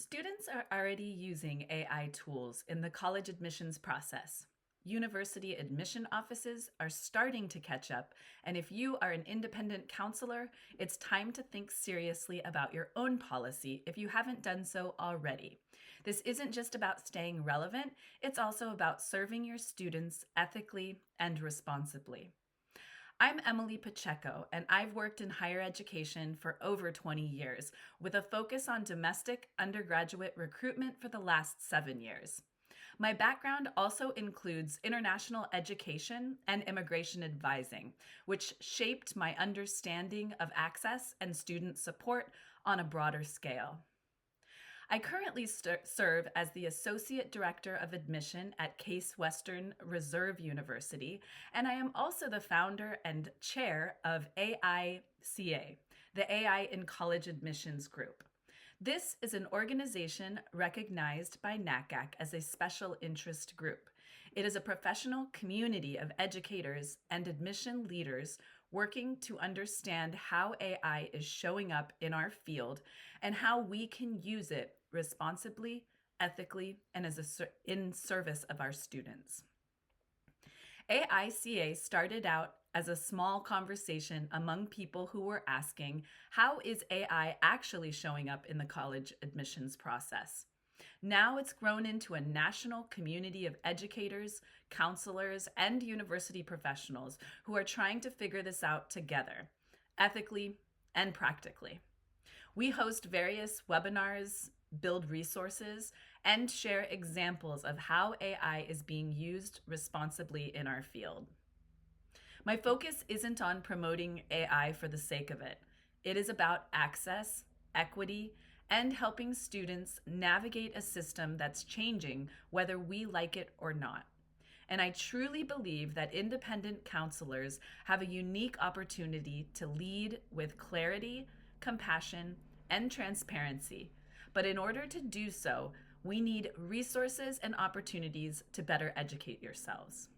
Students are already using AI tools in the college admissions process. University admission offices are starting to catch up, and if you are an independent counselor, it's time to think seriously about your own policy if you haven't done so already. This isn't just about staying relevant, it's also about serving your students ethically and responsibly. I'm Emily Pacheco, and I've worked in higher education for over 20 years, with a focus on domestic undergraduate recruitment for the last 7 years. My background also includes international education and immigration advising, which shaped my understanding of access and student support on a broader scale. I currently serve as the Associate Director of Admission at Case Western Reserve University, and I am also the founder and chair of AICA, the AI in College Admissions Group. This is an organization recognized by NACAC as a special interest group. It is a professional community of educators and admission leaders working to understand how AI is showing up in our field and how we can use it responsibly, ethically, and in service of our students. AICA started out as a small conversation among people who were asking, how is AI actually showing up in the college admissions process? Now it's grown into a national community of educators, counselors, and university professionals who are trying to figure this out together, ethically and practically. We host various webinars, build resources, and share examples of how AI is being used responsibly in our field. My focus isn't on promoting AI for the sake of it. It is about access, equity, and helping students navigate a system that's changing whether we like it or not. And I truly believe that independent counselors have a unique opportunity to lead with clarity, compassion, and transparency. But in order to do so, we need resources and opportunities to better educate yourselves.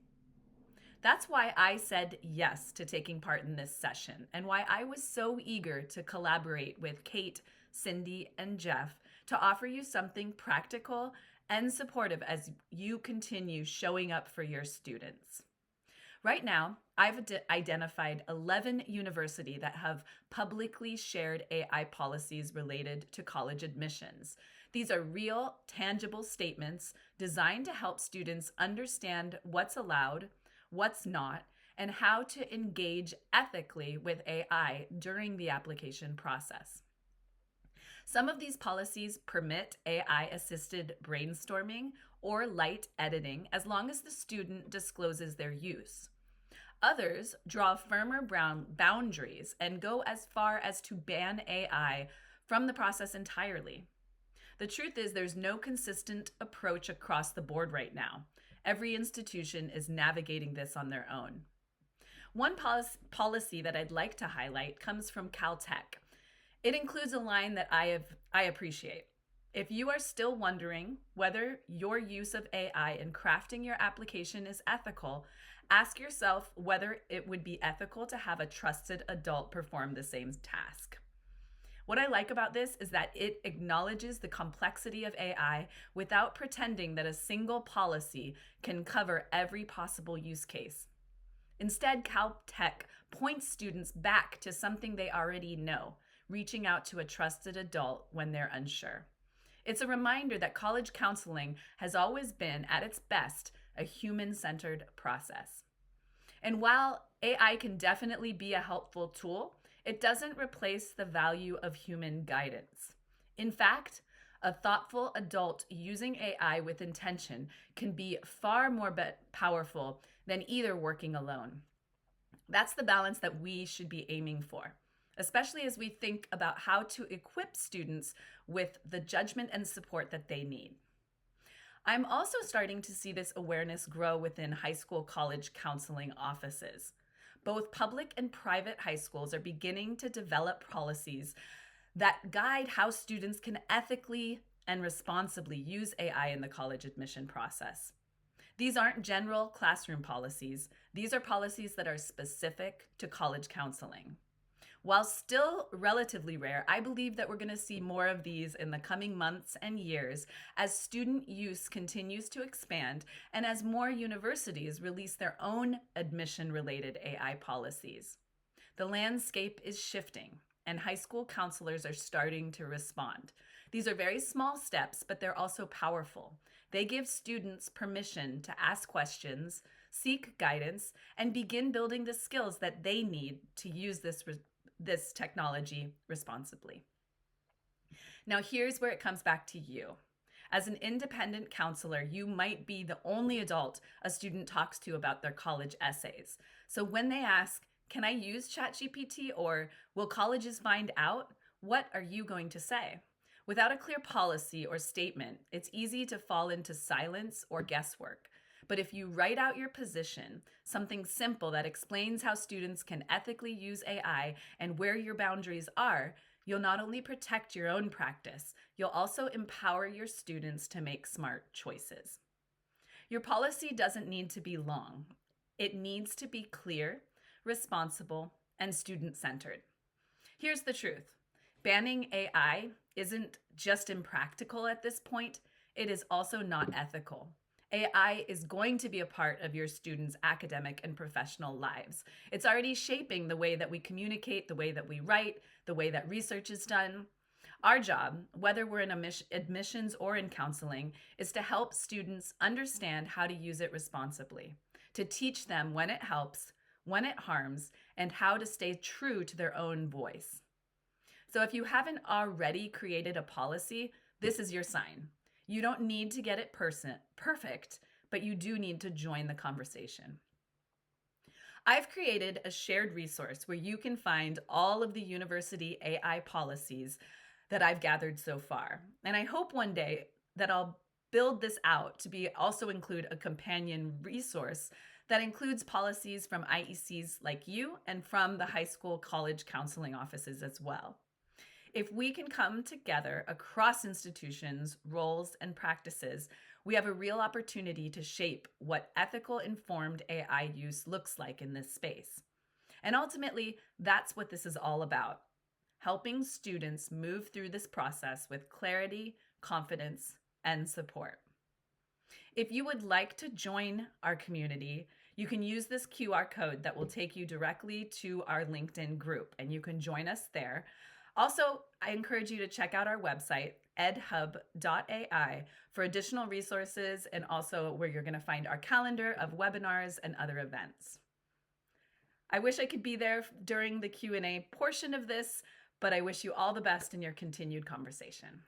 That's why I said yes to taking part in this session and why I was so eager to collaborate with Kate, Cindy, and Jeff to offer you something practical and supportive as you continue showing up for your students. Right now, I've identified 11 universities that have publicly shared AI policies related to college admissions. These are real, tangible statements designed to help students understand what's allowed, what's not, and how to engage ethically with AI during the application process. Some of these policies permit AI-assisted brainstorming or light editing as long as the student discloses their use. Others draw firmer boundaries and go as far as to ban AI from the process entirely. The truth is, there's no consistent approach across the board right now. Every institution is navigating this on their own. One policy that I'd like to highlight comes from Caltech. It includes a line that I appreciate. If you are still wondering whether your use of AI in crafting your application is ethical, ask yourself whether it would be ethical to have a trusted adult perform the same task. What I like about this is that it acknowledges the complexity of AI without pretending that a single policy can cover every possible use case. Instead, Caltech points students back to something they already know, reaching out to a trusted adult when they're unsure. It's a reminder that college counseling has always been, at its best, a human-centered process. And while AI can definitely be a helpful tool, it doesn't replace the value of human guidance. In fact, a thoughtful adult using AI with intention can be far more powerful than either working alone. That's the balance that we should be aiming for, especially as we think about how to equip students with the judgment and support that they need. I'm also starting to see this awareness grow within high school college counseling offices. Both public and private high schools are beginning to develop policies that guide how students can ethically and responsibly use AI in the college admission process. These aren't general classroom policies. These are policies that are specific to college counseling. While still relatively rare, I believe that we're going to see more of these in the coming months and years as student use continues to expand and as more universities release their own admission related AI policies. The landscape is shifting, and high school counselors are starting to respond. These are very small steps, but they're also powerful. They give students permission to ask questions, seek guidance, and begin building the skills that they need to use this technology responsibly. Now, here's where it comes back to you. As an independent counselor, you might be the only adult a student talks to about their college essays. So when they ask, "Can I use ChatGPT?" or "Will colleges find out?" what are you going to say? Without a clear policy or statement, it's easy to fall into silence or guesswork. But if you write out your position, something simple that explains how students can ethically use AI and where your boundaries are, you'll not only protect your own practice, you'll also empower your students to make smart choices. Your policy doesn't need to be long. It needs to be clear, responsible, and student-centered. Here's the truth. Banning AI isn't just impractical at this point, it is also not ethical. AI is going to be a part of your students' academic and professional lives. It's already shaping the way that we communicate, the way that we write, the way that research is done. Our job, whether we're in admissions or in counseling, is to help students understand how to use it responsibly, to teach them when it helps, when it harms, and how to stay true to their own voice. So if you haven't already created a policy, this is your sign. You don't need to get it perfect, but you do need to join the conversation. I've created a shared resource where you can find all of the university AI policies that I've gathered so far. And I hope one day that I'll build this out to also include a companion resource that includes policies from IECs like you and from the high school college counseling offices as well. If we can come together across institutions, roles, and practices, we have a real opportunity to shape what ethical informed AI use looks like in this space. And ultimately, that's what this is all about, helping students move through this process with clarity, confidence, and support. If you would like to join our community, you can use this QR code that will take you directly to our LinkedIn group, and you can join us there. Also, I encourage you to check out our website, edhub.ai, for additional resources and also where you're going to find our calendar of webinars and other events. I wish I could be there during the Q&A portion of this, but I wish you all the best in your continued conversation.